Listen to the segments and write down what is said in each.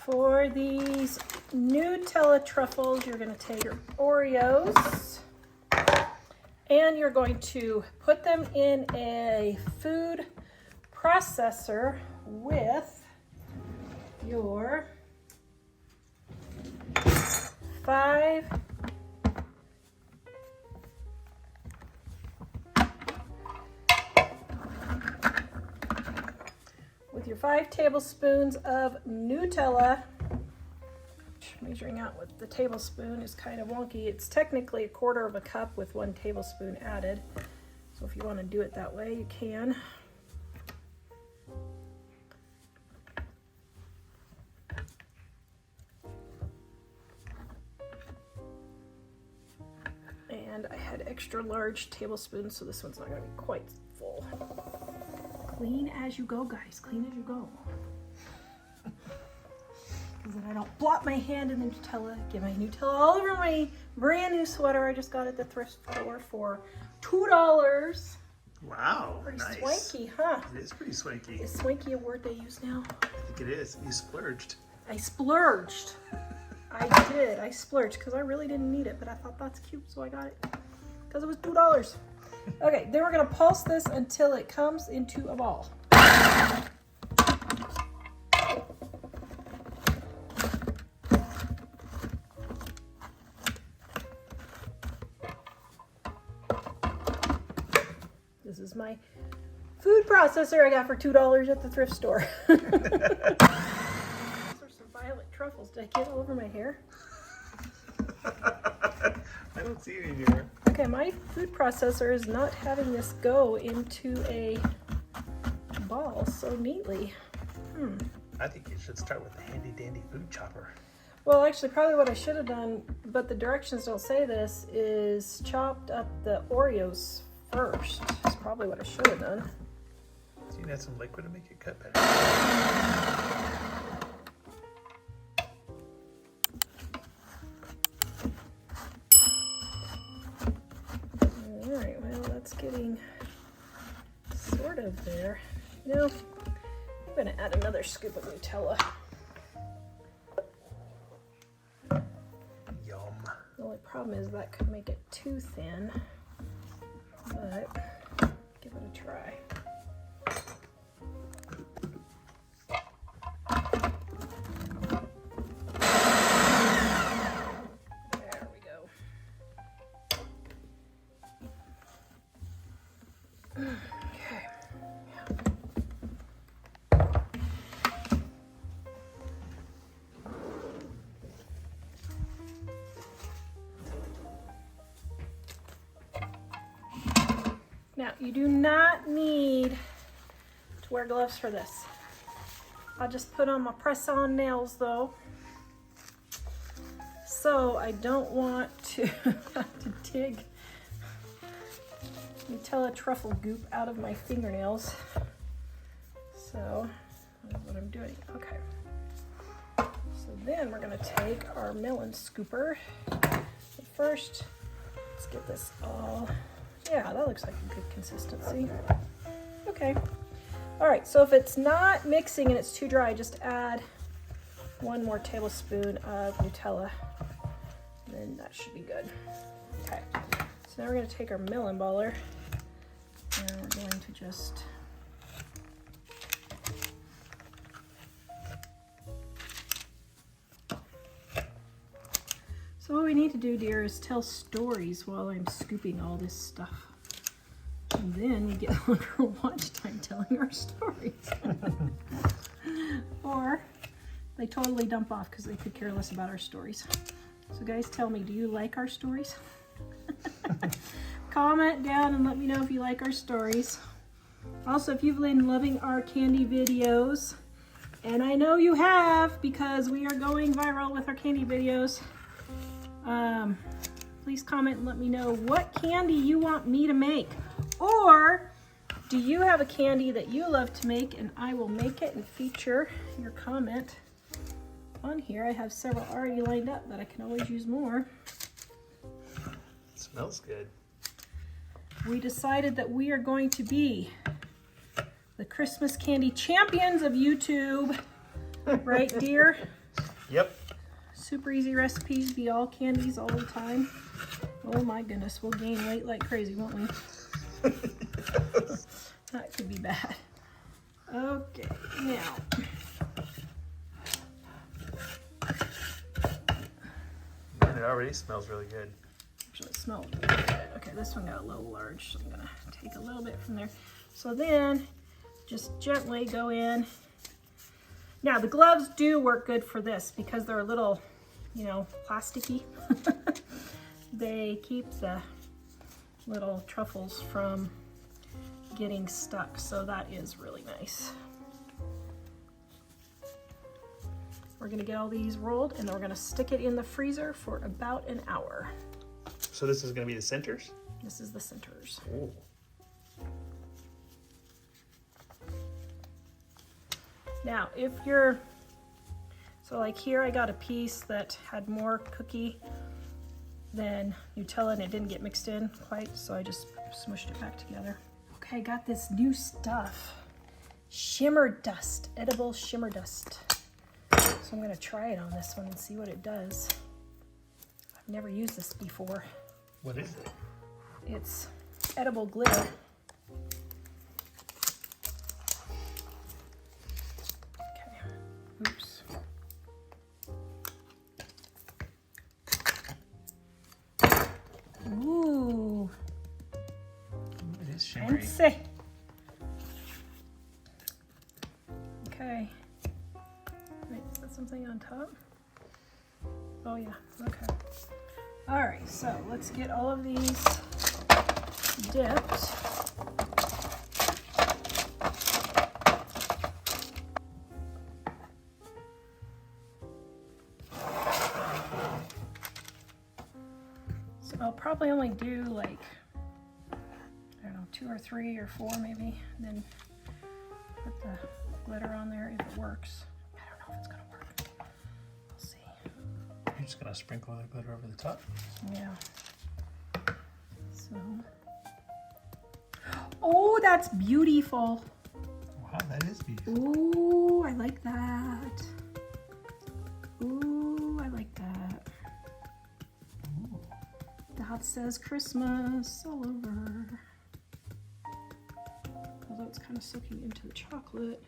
For these Nutella truffles, you're going to take your Oreos and you're going to put them in a food processor with your 5 tablespoons of Nutella. Measuring out with the tablespoon is kind of wonky. It's technically 1/4 of a cup with 1 tablespoon added. So if you want to do it that way, you can. And I had extra large tablespoons, so this one's not going to be quite full. Clean as you go, guys. Clean as you go. Because then I don't blot my hand in the Nutella. Get my Nutella all over my brand new sweater I just got at the thrift store for $2. Wow, pretty nice. Swanky, huh? It is pretty swanky. Is swanky a word they use now? I think it is. You splurged. I splurged. I did. I splurged because I really didn't need it, but I thought that's cute, so I got it because it was $2. Okay, then we're gonna pulse this until it comes into a ball. This is my food processor I got for $2 at the thrift store. These are some violet truffles. Did I get all over my hair? I don't see it in here. Okay, my food processor is not having this go into a ball so neatly. I think you should start with a handy dandy food chopper. Well, actually, probably what I should have done, but the directions don't say this, is chopped up the Oreos first. That's probably what I should have done. So you can add some liquid to make it cut better. Alright, well, that's getting sort of there. You know, I'm going to add another scoop of Nutella. Yum. The only problem is that could make it too thin, but give it a try. There we go. Okay. Now, you do not need to wear gloves for this. I'll just put on my press-on nails though. So I don't want to have to dig Nutella truffle goop out of my fingernails. So that's what I'm doing. Okay. So then we're gonna take our melon scooper. But first, let's get this all. Yeah, that looks like a good consistency. Okay. All right, so if it's not mixing and it's too dry, just add 1 more tablespoon of Nutella. And then that should be good. Okay. So now we're going to take our melon baller and we're going to just So what we need to do, dear, is tell stories while I'm scooping all this stuff. And then we get longer watch time telling our stories. Or they totally dump off because they could care less about our stories. So guys, tell me, do you like our stories? Comment down and let me know if you like our stories. Also, if you've been loving our candy videos, and I know you have because we are going viral with our candy videos, please comment and let me know what candy you want me to make. Or do you have a candy that you love to make and I will make it and feature your comment on here. I have several already lined up, but I can always use more. It smells good. We decided that we are going to be the Christmas candy champions of YouTube. Right, dear? Yep. Super easy recipes, be all candies all the time. Oh my goodness, we'll gain weight like crazy, won't we? That could be bad. Okay, now. Man, it already smells really good. Actually, it smells really good. Okay, this one got a little large, so I'm gonna take a little bit from there. So then, just gently go in. Now, the gloves do work good for this because they're a little, you know, plasticky. They keep the little truffles from getting stuck, so that is really nice. We're gonna get all these rolled and then we're gonna stick it in the freezer for about an hour. So this is going to be the centers? This is the centers. Ooh. Now, if you're, so like here I got a piece that had more cookie than Nutella and it didn't get mixed in quite, so I just smushed it back together. Okay, I got this new stuff. Shimmer dust, edible shimmer dust. So I'm gonna try it on this one and see what it does. I've never used this before. What is it? It's edible glitter. Okay, oops. Ooh, It is shimmery. fancy. Okay. Wait, is that something on top? Oh yeah, okay. All right, so let's get all of these dipped. So I'll probably only do like, I don't know, 2 or 3 or 4 maybe, and then put the glitter on there if it works. I don't know if it's gonna work. We'll see. You're just going to sprinkle the glitter over the top? Yeah. So. Oh, that's beautiful. Wow, that is beautiful. Ooh, I like that. Ooh, I like that. Ooh. That says Christmas all over. Although it's kind of soaking into the chocolate.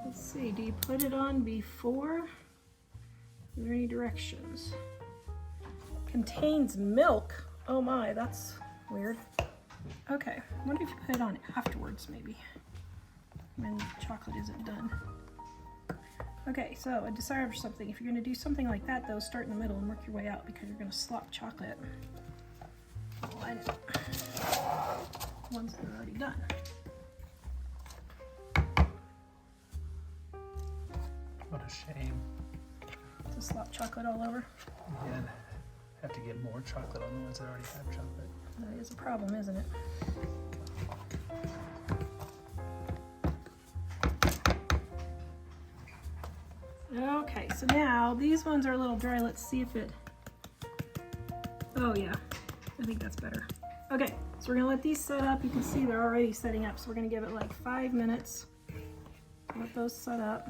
Let's see, do you put it on before? Are there any directions? Contains milk. Oh my, that's weird. Okay, I wonder if you put it on afterwards maybe, when the chocolate isn't done. Okay, so a desire for something. If you're gonna do something like that though, start in the middle and work your way out because you're gonna slop chocolate. Line it. Ones that are already done. What a shame. To slop chocolate all over. Again, have to get more chocolate on the ones that already have chocolate. That is a problem, isn't it? Okay, so now these ones are a little dry. Let's see if it, oh yeah, I think that's better. Okay, so we're gonna let these set up. You can see they're already setting up, so we're gonna give it like 5 minutes. Let those set up.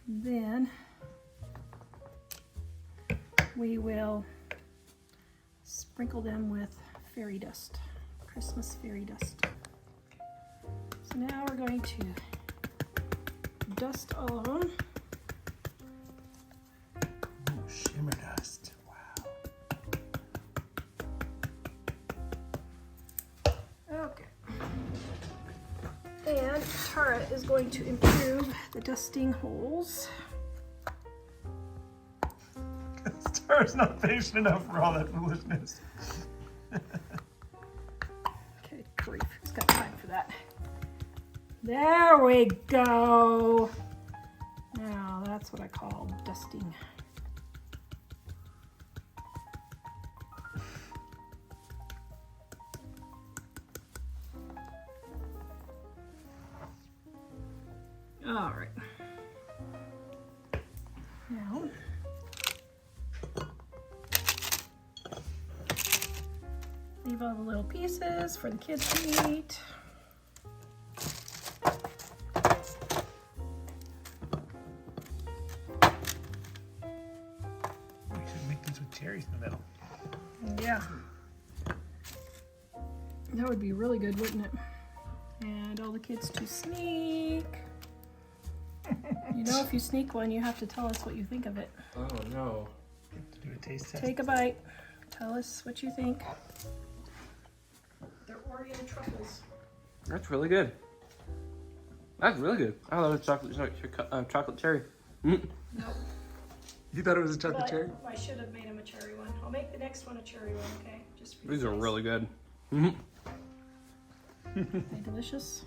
Then we will sprinkle them with fairy dust, Christmas fairy dust. So now we're going to dust all of them. Ooh, shimmer dust. Wow. Okay. And Tara is going to improve the dusting holes. Star's not patient enough for all that foolishness. Okay, grief, who's got time for that? There we go. Now that's what I call dusting. All right. Now, leave all the little pieces for the kids to eat. cherries in the middle. Yeah. That would be really good, wouldn't it? And all the kids to sneak. You know, if you sneak one, you have to tell us what you think of it. Oh no. You have to do a taste test. Take a bite. Tell us what you think. They're Oreo truffles. That's really good. That's really good. I love chocolate cherry. Mm. Nope. You thought it was a chocolate But cherry? I should have made them a cherry one. I'll make the next one a cherry one, okay? Just for you These are guys. really good. Mm. Are they delicious?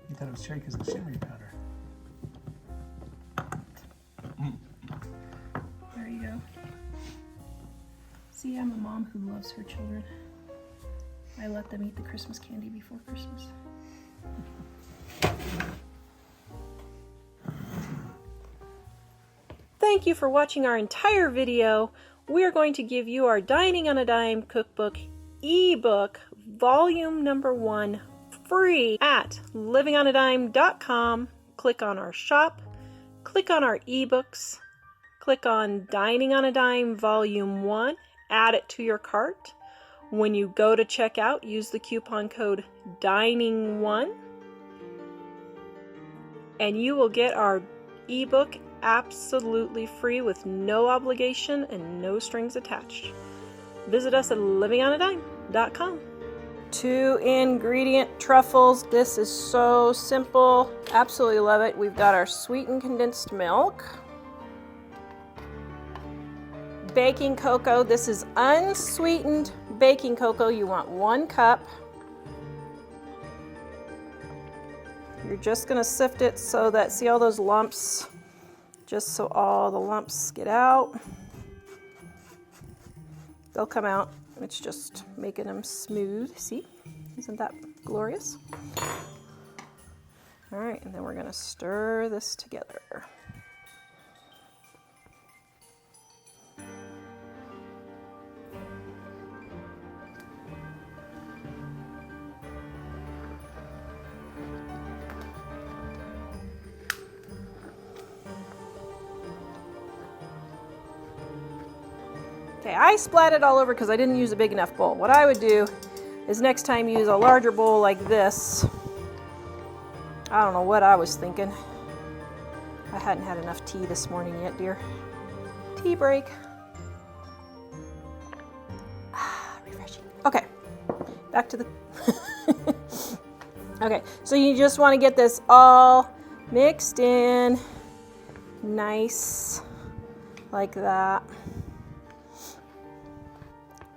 You thought it was cherry because of the shimmery powder. There you go. See, I'm a mom who loves her children. I let them eat the Christmas candy before Christmas. Thank you for watching our entire video. We're going to give you our Dining on a Dime cookbook ebook volume number 1 free at livingonadime.com. Click on our shop, click on our ebooks, click on Dining on a Dime volume 1, add it to your cart. When you go to checkout, use the coupon code DINING1 and you will get our ebook absolutely free with no obligation and no strings attached. Visit us at livingonadime.com. 2 ingredient truffles. This is so simple. Absolutely love it. We've got our sweetened condensed milk. Baking cocoa. This is unsweetened baking cocoa. You want 1 cup. You're just going to sift it so that, see all those lumps? Just so all the lumps get out. They'll come out. It's just making them smooth. See? Isn't that glorious? All right, and then we're going to stir this together. Okay, I splat it all over because I didn't use a big enough bowl. What I would do is next time use a larger bowl like this. I don't know what I was thinking. I hadn't had enough tea this morning yet, dear. Tea break. Refreshing. Okay, back to the... Okay, so you just want to get this all mixed in nice like that.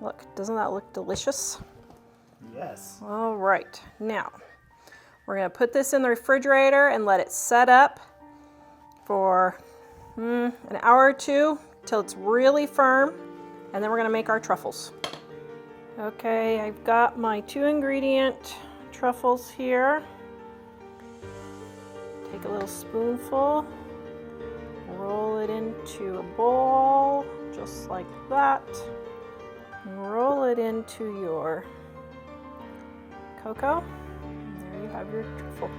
Look, doesn't that look delicious? Yes. All right, now we're gonna put this in the refrigerator and let it set up for an hour or 2 till it's really firm, and then we're gonna make our truffles. Okay, I've got my 2 ingredient truffles here. Take a little spoonful, roll it into a bowl, just like that. Roll it into your cocoa. And there you have your truffle.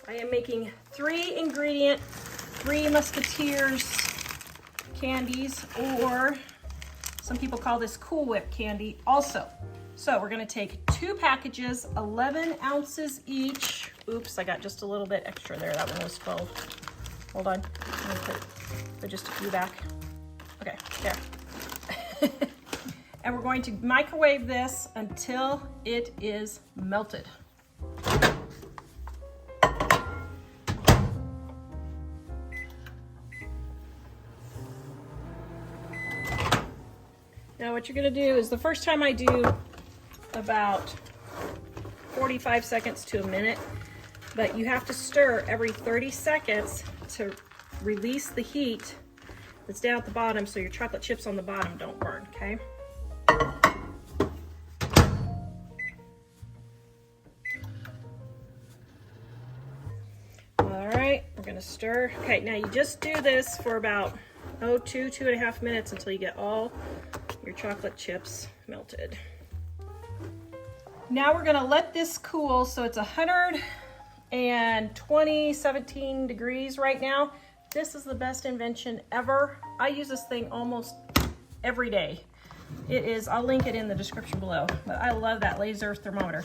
I am making 3 ingredient, 3 Musketeers candies, or some people call this Cool Whip candy also. So we're gonna take 2 packages, 11 ounces each. Oops, I got just a little bit extra there. That one was 12. Hold on, let me put just a few back. Okay, there. And we're going to microwave this until it is melted. Now what you're gonna do is the first time I do about 45 seconds to a minute, but you have to stir every 30 seconds to release the heat that's down at the bottom so your chocolate chips on the bottom don't burn, okay? All right, we're gonna stir. Okay, now you just do this for about 2.5 minutes until you get all your chocolate chips melted. Now we're gonna let this cool, so it's 17 degrees right now. This is the best invention ever. I use this thing almost every day. It is, I'll link it in the description below, but I love that laser thermometer.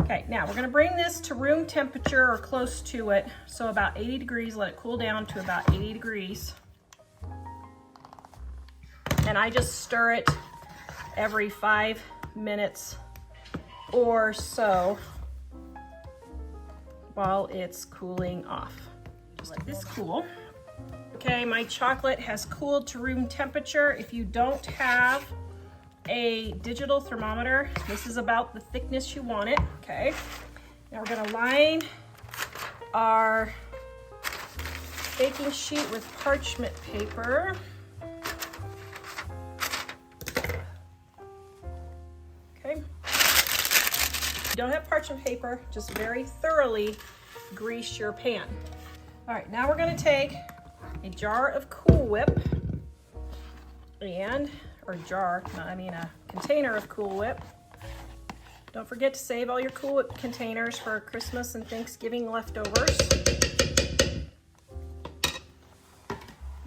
Okay, now we're gonna bring this to room temperature or close to it, so about 80 degrees, let it cool down to about 80 degrees. And I just stir it every 5 minutes or so while it's cooling off. Just let this cool. Okay, my chocolate has cooled to room temperature. If you don't have a digital thermometer, this is about the thickness you want it, okay? Now we're gonna line our baking sheet with parchment paper. Okay. If you don't have parchment paper, just very thoroughly grease your pan. All right, now we're gonna take a jar of Cool Whip a container of Cool Whip. Don't forget to save all your Cool Whip containers for Christmas and Thanksgiving leftovers.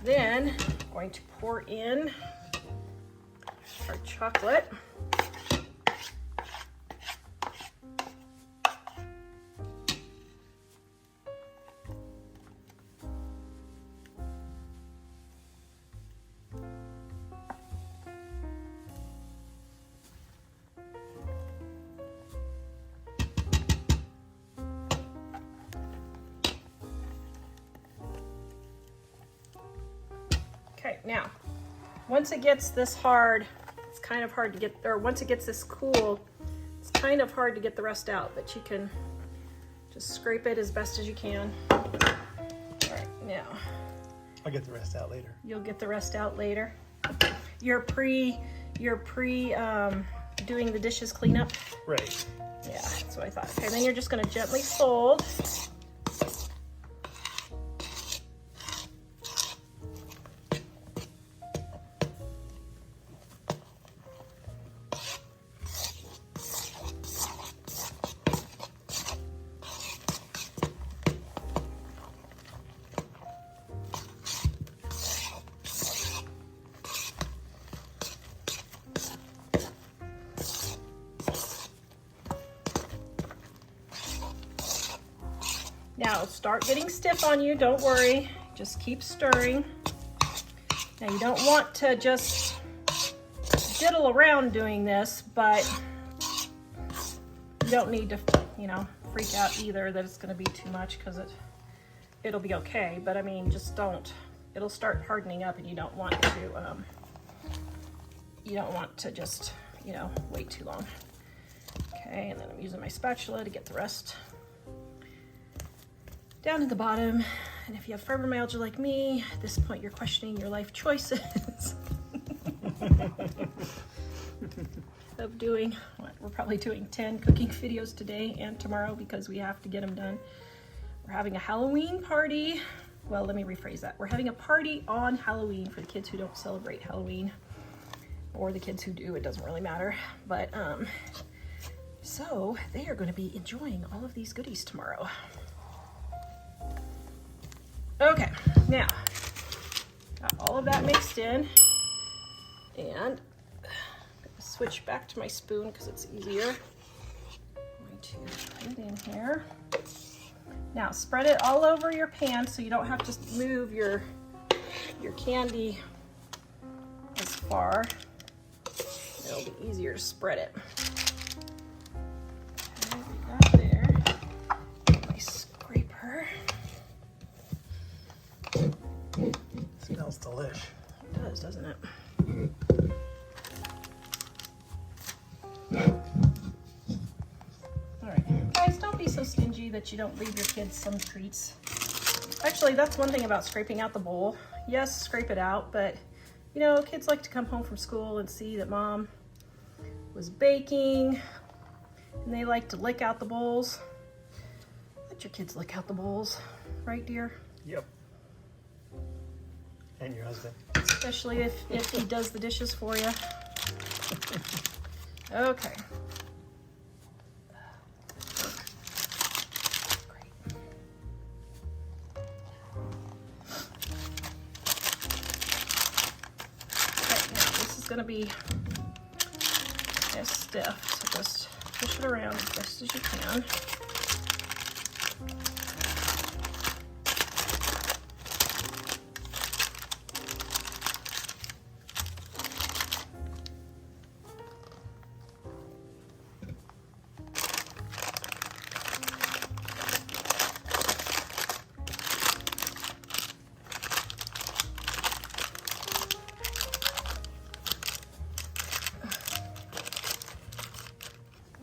Then I'm going to pour in our chocolate. Okay, now, once it gets this hard, it's kind of hard to get, or once it gets this cool, it's kind of hard to get the rest out, but you can just scrape it as best as you can. All right, now. I'll get the rest out later. You'll get the rest out later. You're pre doing the dishes cleanup? Right. Yeah, that's what I thought. Okay, then you're just gonna gently fold. Now it'll start getting stiff on you, don't worry, just keep stirring. Now you don't want to just diddle around doing this, but you don't need to, freak out either that it's gonna be too much, because it'll be okay, but I mean, just don't, it'll start hardening up and you don't want to just, wait too long. Okay, and then I'm using my spatula to get the rest down to the bottom. And if you have fibromyalgia like me, at this point you're questioning your life choices of doing what? We're probably doing 10 cooking videos today and tomorrow because we have to get them done. We're having a Halloween party. Well, let me rephrase that. We're having a party on Halloween for the kids who don't celebrate Halloween, or the kids who do, it doesn't really matter. But so they are going to be enjoying all of these goodies tomorrow. Okay, now got all of that mixed in, and I'm gonna switch back to my spoon because it's easier. I'm going to put it in here. Now spread it all over your pan so you don't have to move your candy as far. It'll be easier to spread it. Okay, get that there. My scraper. Smells delish. It does, doesn't it? Alright, guys, don't be so stingy that you don't leave your kids some treats. Actually, that's one thing about scraping out the bowl. Yes, scrape it out, but you know, kids like to come home from school and see that mom was baking, and they like to lick out the bowls. Let your kids lick out the bowls, right, dear? Yep. And your husband. Especially if he does the dishes for you. Okay. Great. Okay, now this is going to be as stiff, so just push it around as best as you can.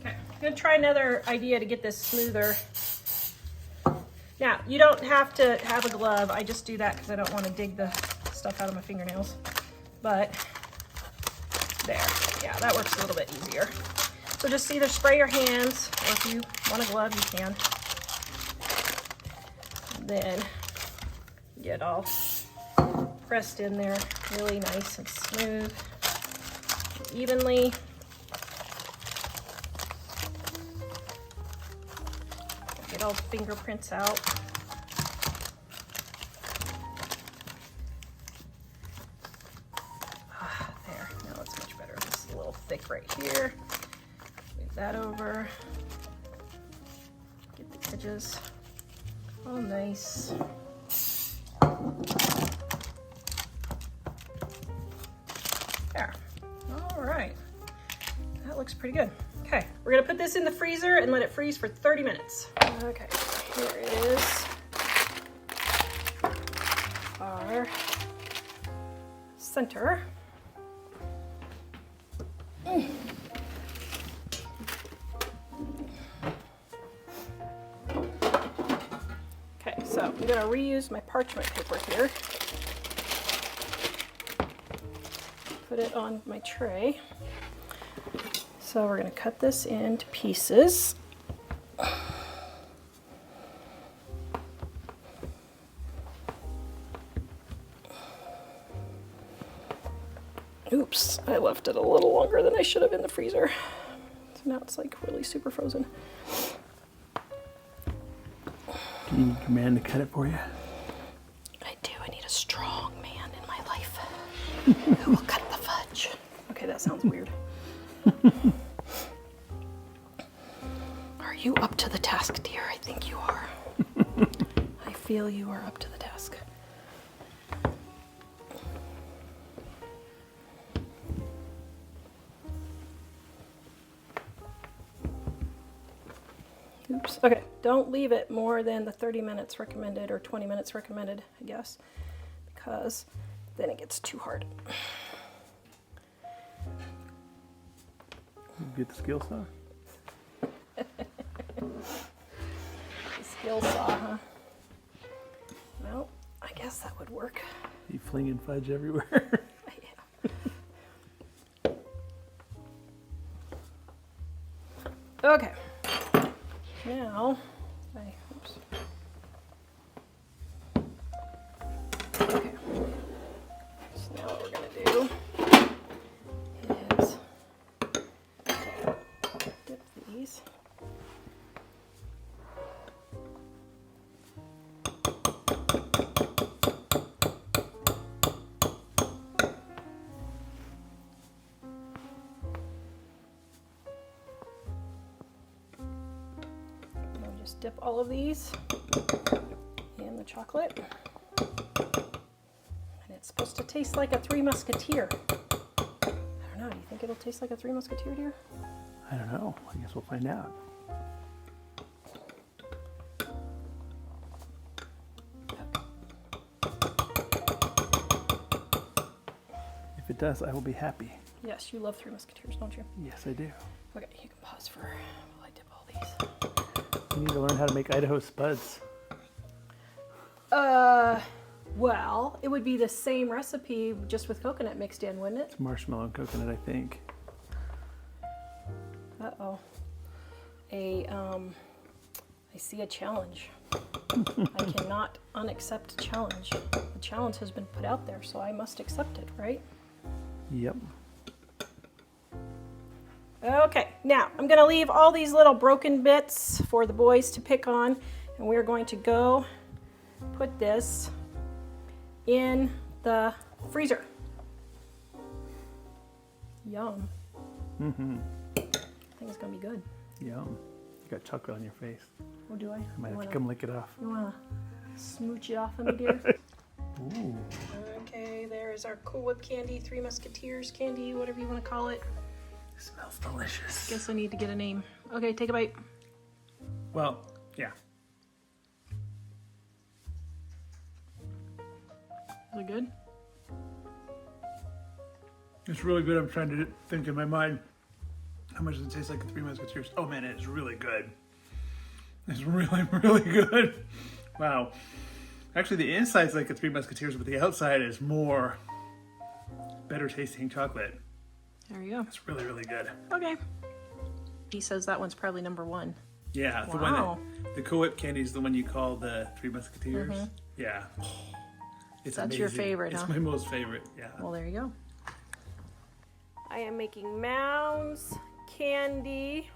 I'm gonna try another idea to get this smoother. Now, you don't have to have a glove. I just do that because I don't want to dig the stuff out of my fingernails. But there, yeah, that works a little bit easier. So just either spray your hands, or if you want a glove, you can. And then get all pressed in there, really nice and smooth, evenly. Get all the fingerprints out. There, now it's much better. This is a little thick right here. Move that over. Get the edges all nice. There. All right. That looks pretty good. Okay, we're gonna put this in the freezer and let it freeze for 30 minutes. Okay, here is our center. Okay, so I'm gonna reuse my parchment paper here. Put it on my tray. So we're going to cut this into pieces. Oops, I left it a little longer than I should have in the freezer. So now it's like really super frozen. Do you need command to cut it for you? I do. I need a strong man in my life who will cut the fudge. Okay, that sounds weird. Are you up to the task, dear? I think you are. I feel you are up to the task. Oops. Okay, don't leave it more than the 30 minutes recommended or 20 minutes recommended, I guess, because then it gets too hard. Get the skill saw. The skill saw, huh? Well, I guess that would work. You flinging fudge everywhere. Yeah. Okay. Now, oops. Okay. So now what we're gonna do is dip these. Just dip all of these in the chocolate. And it's supposed to taste like a Three Musketeer. I don't know, do you think it'll taste like a Three Musketeer, dear? I don't know. I guess we'll find out. If it does, I will be happy. Yes, you love Three Musketeers, don't you? Yes, I do. Okay, you can pause for while I dip all these. You need to learn how to make Idaho spuds. Well, it would be the same recipe just with coconut mixed in, wouldn't it? It's marshmallow and coconut, I think. Uh-oh. I see a challenge. I cannot unaccept a challenge. The challenge has been put out there, so I must accept it, right? Yep. Okay, now I'm going to leave all these little broken bits for the boys to pick on, and we're going to go put this in the freezer. Yum. Mm-hmm. I think it's going to be good. Yum. You got chocolate on your face. Oh, do I? I might have to come lick it off. You want to smooch it off of me, dear? Ooh. Okay, there is our Cool Whip candy, Three Musketeers candy, whatever you want to call it. It smells delicious. Guess I need to get a name. Okay, take a bite. Well, yeah. Is it good? It's really good. I'm trying to think in my mind, how much does it taste like a Three Musketeers? Oh man, it's really good. It's really, really good. Wow. Actually, the inside's like a Three Musketeers, but the outside is more better tasting chocolate. There you go. It's really, really good. Okay. He says that one's probably number one. Yeah, the Wow. one the Cool Whip candy is the one you call the Three Musketeers. Yeah. It's That's amazing. your favorite, It's huh? my most favorite, yeah. Well, there you go. I am making Mounds candy.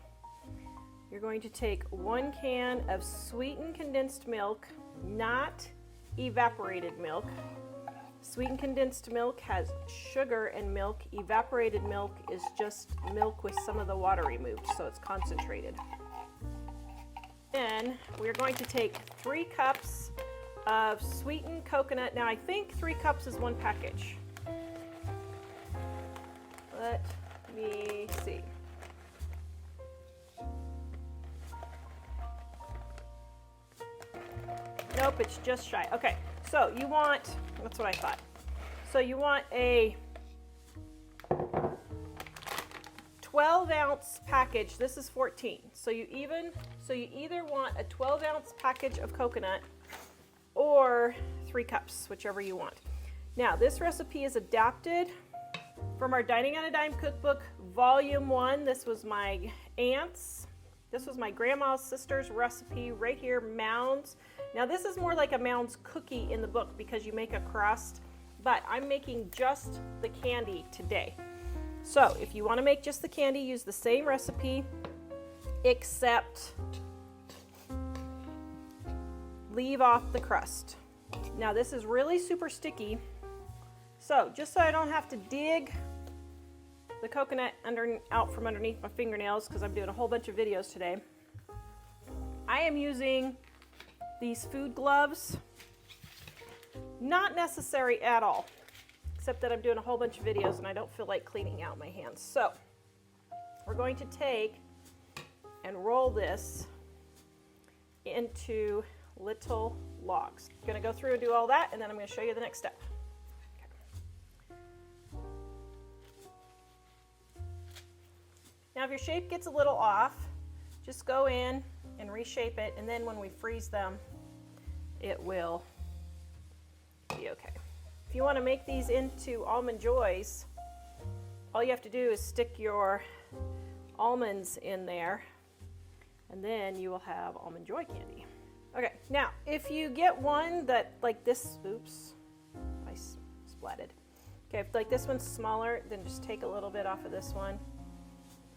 You're going to take 1 can of sweetened condensed milk, not evaporated milk. Sweetened condensed milk has sugar and milk. Evaporated milk is just milk with some of the water removed, so it's concentrated. Then we're going to take 3 cups of sweetened coconut. Now I think 3 cups is 1 package. Let me see. Nope, it's just shy. Okay, so you want, that's what I thought. So you want a 12-ounce package. This is 14. So you either want a 12-ounce package of coconut or 3 cups, whichever you want. Now, this recipe is adapted from our Dining on a Dime cookbook, volume 1. This was my aunt's. This was my grandma's sister's recipe right here, Mounds. Now this is more like a Mounds cookie in the book because you make a crust, but I'm making just the candy today. So if you want to make just the candy, use the same recipe, except leave off the crust. Now this is really super sticky, so just so I don't have to dig the coconut out from underneath my fingernails, because I'm doing a whole bunch of videos today, I am using these food gloves. Not necessary at all, except that I'm doing a whole bunch of videos and I don't feel like cleaning out my hands. So we're going to take and roll this into little logs. I'm going to go through and do all that, and then I'm going to show you the next step. Now if your shape gets a little off, just go in and reshape it, and then when we freeze them, it will be okay. If you want to make these into Almond Joys, all you have to do is stick your almonds in there, and then you will have Almond Joy candy. Okay, now if you get one that like this, oops, I splatted. Okay, if like this one's smaller, then just take a little bit off of this one,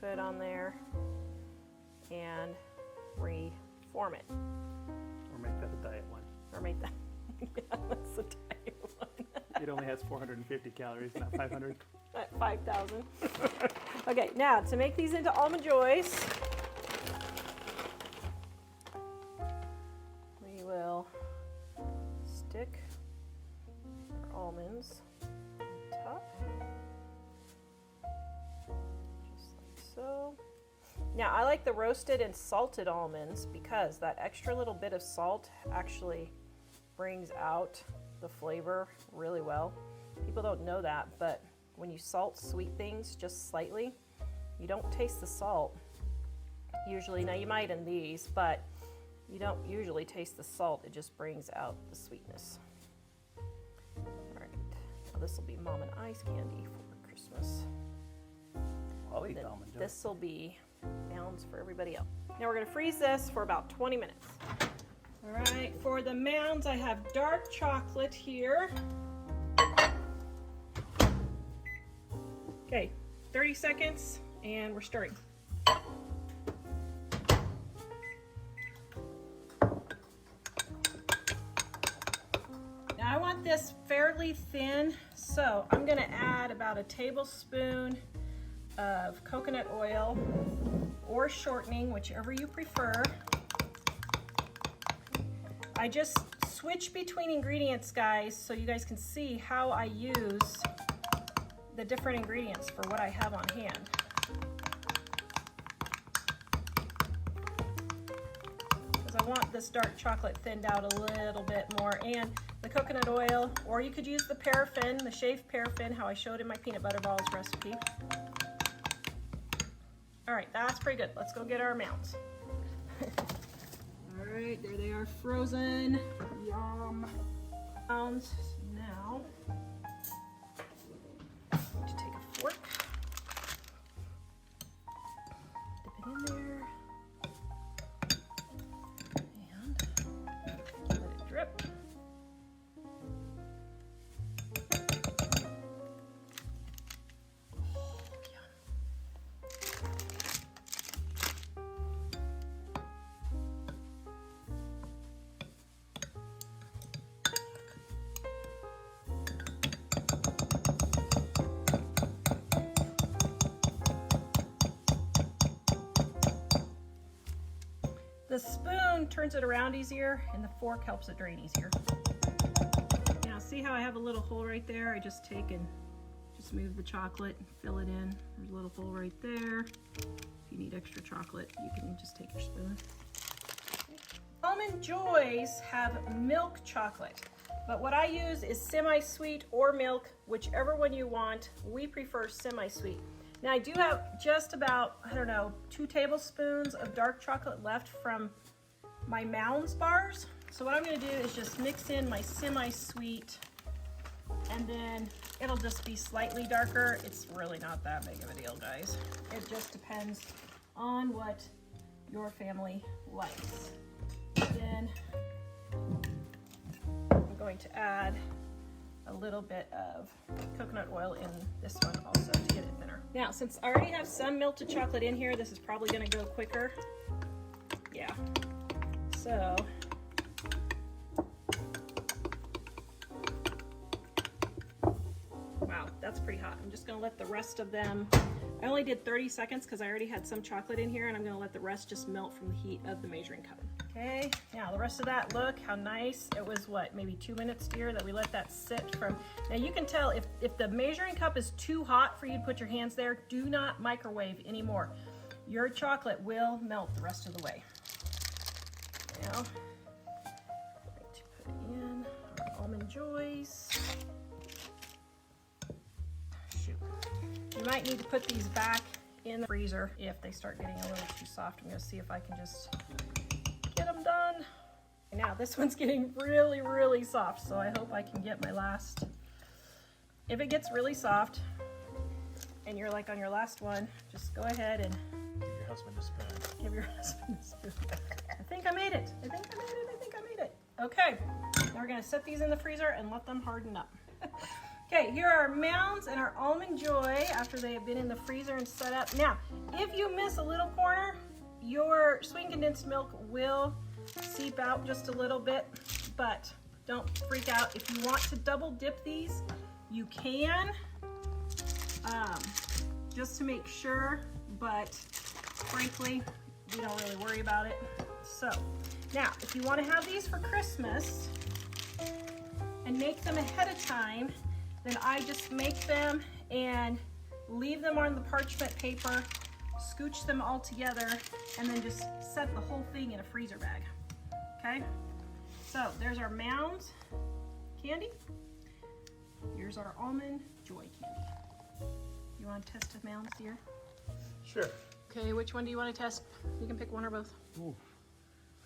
put it on there, and reform it. Or make that a diet one. Or make that, yeah, that's the diet one. It only has 450 calories, not 500. 5,000. Okay, now to make these into Almond Joys, stick our almonds on top, just like so. Now I like the roasted and salted almonds because that extra little bit of salt actually brings out the flavor really well. People don't know that, but when you salt sweet things just slightly, you don't taste the salt usually. Now you might in these, but you don't usually taste the salt. It just brings out the sweetness. All right, now this will be Mom and I's candy for Christmas. I'll eat almond joy. This will be mounds for everybody else. Now we're gonna freeze this for about 20 minutes. All right, for the mounds, I have dark chocolate here. Okay, 30 seconds, and we're stirring. Now I want this fairly thin, so I'm gonna add about a tablespoon of coconut oil or shortening, whichever you prefer. I just switch between ingredients, guys, so you guys can see how I use the different ingredients for what I have on hand. Because I want this dark chocolate thinned out a little bit more, and the coconut oil, or you could use the paraffin, the shaved paraffin, how I showed in my peanut butter balls recipe. All right, that's pretty good. Let's go get our mounds. All right, there they are, frozen. Yum. Mounds. Now, I'm going to take a fork, dip it in there, and let it drip. The spoon turns it around easier, and the fork helps it drain easier. Now see how I have a little hole right there? I just take and just move the chocolate and fill it in. There's a little hole right there. If you need extra chocolate, you can just take your spoon. Almond Joys have milk chocolate, but what I use is semi-sweet or milk, whichever one you want. We prefer semi-sweet. Now I do have just about, I don't know, 2 tablespoons of dark chocolate left from my Mounds bars. So what I'm gonna do is just mix in my semi-sweet, and then it'll just be slightly darker. It's really not that big of a deal, guys. It just depends on what your family likes. Then I'm going to add a little bit of coconut oil in this one also to get it thinner. Now, since I already have some melted chocolate in here, this is probably gonna go quicker. Yeah, so. Wow, that's pretty hot. I'm just gonna let the rest of them, I only did 30 seconds because I already had some chocolate in here, and I'm gonna let the rest just melt from the heat of the measuring cup. Okay, now the rest of that, look how nice. It was what, maybe 2 minutes, dear, that we let that sit from. Now you can tell if the measuring cup is too hot for you to put your hands there, do not microwave anymore. Your chocolate will melt the rest of the way. Now, I'm going to put in our Almond Joys. Shoot. You might need to put these back in the freezer if they start getting a little too soft. I'm gonna see if I can just get them done. Now this one's getting really, really soft, so I hope I can get my last. If it gets really soft and you're like on your last one, just go ahead and Give your husband a spoon. give your husband a spoon. I think I made it. I think I made it. I think I made it. Okay, now we're gonna set these in the freezer and let them harden up. Okay, here are our Mounds and our Almond Joy after they have been in the freezer and set up. Now, if you miss a little corner, your sweetened condensed milk will seep out just a little bit, but don't freak out. If you want to double dip these, you can, just to make sure, but frankly, we don't really worry about it. So, now, if you want to have these for Christmas, and make them ahead of time, then I just make them and leave them on the parchment paper, scooch them all together, and then just set the whole thing in a freezer bag. Okay? So there's our Mounds candy. Here's our Almond Joy candy. You want to test the Mounds, dear? Sure. Okay, which one do you want to test? You can pick one or both. Ooh,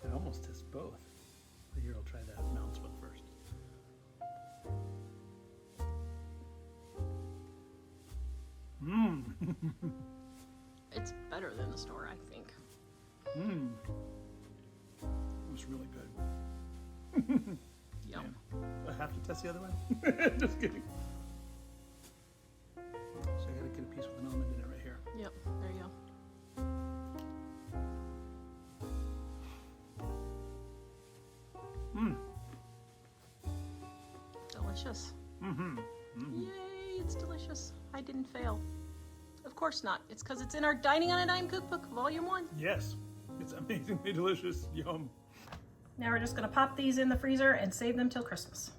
I almost test both. But here, I'll try that Mounds one first. It's better than the store, I think. It was really good. Yum. I have to test the other one? Just kidding. So I gotta get a piece with an almond in it right here. Yep, there you go. Delicious. Yay, it's delicious. I didn't fail. Of course not. It's because it's in our Dining on a Dime cookbook, volume 1. Yes, it's amazingly delicious. Yum. Now we're just gonna pop these in the freezer and save them till Christmas.